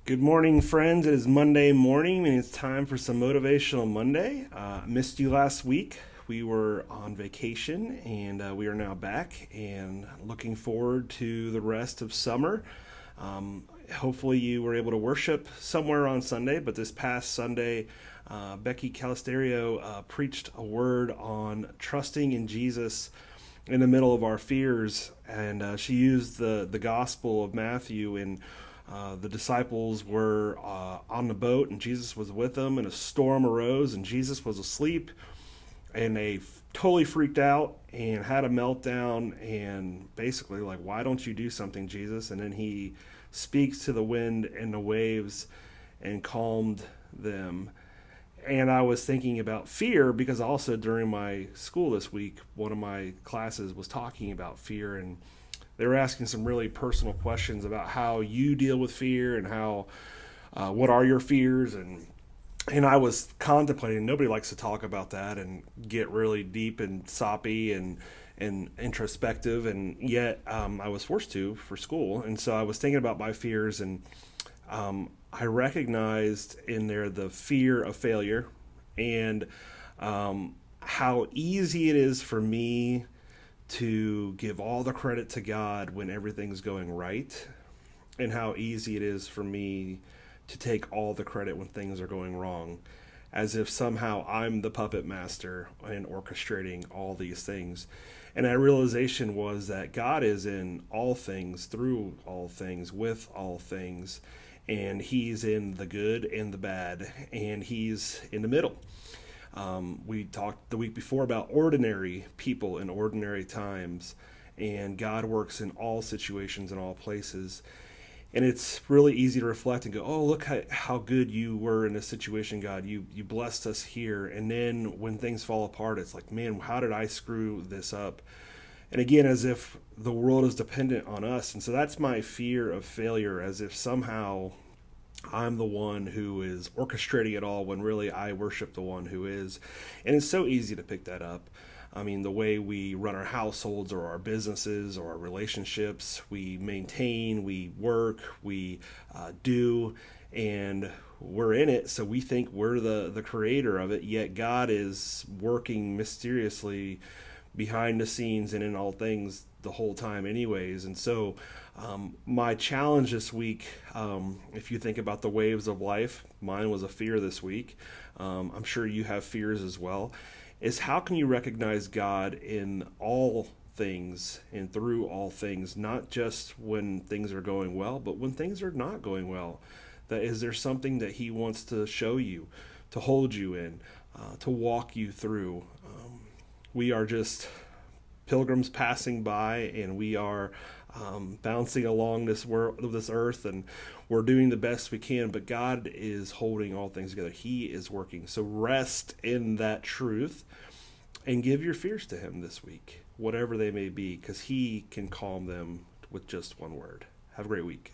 Good morning, friends. It is Monday morning, and it's time for some Motivational Monday. Missed you last week. We were on vacation, and we are now back and looking forward to the rest of summer. Hopefully, you were able to worship somewhere on Sunday, but this past Sunday, Becky Calisterio preached a word on trusting in Jesus in the middle of our fears, and she used the Gospel of Matthew. And the disciples were on the boat, and Jesus was with them, and a storm arose, and Jesus was asleep, and they totally freaked out and had a meltdown, and basically like, why don't you do something, Jesus? And then he speaks to the wind and the waves and calmed them. And I was thinking about fear because also during my school this week, one of my classes was talking about fear, and they were asking some really personal questions about how you deal with fear and how what are your fears. And I was contemplating, nobody likes to talk about that and get really deep and soppy and introspective, and yet I was forced to for school. And so I was thinking about my fears, and I recognized in there the fear of failure, and how easy it is for me to give all the credit to God when everything's going right, and how easy it is for me to take all the credit when things are going wrong, as if somehow I'm the puppet master in orchestrating all these things. And that realization was that God is in all things, through all things, with all things, and He's in the good and the bad, and He's in the middle. We talked the week before about ordinary people in ordinary times, and God works in all situations and all places. And it's really easy to reflect and go, oh, look how good you were in this situation, God. You blessed us here. And then when things fall apart, it's like, man, how did I screw this up? And again, as if the world is dependent on us. And so that's my fear of failure, as if somehow I'm the one who is orchestrating it all when really I worship the one who is. And it's so easy to pick that up. I mean, the way we run our households or our businesses or our relationships, we maintain, we work, we do, and we're in it. So we think we're the creator of it, yet God is working mysteriously behind the scenes and in all things the whole time anyways. And so my challenge this week, if you think about the waves of life, mine was a fear this week. I'm sure you have fears as well, is how can you recognize God in all things and through all things, not just when things are going well, but when things are not going well? That is there something that He wants to show you, to hold you in, to walk you through? We are just pilgrims passing by, and we are bouncing along this world, this earth, and we're doing the best we can. But God is holding all things together. He is working. So rest in that truth, and give your fears to Him this week, whatever they may be, because He can calm them with just one word. Have a great week.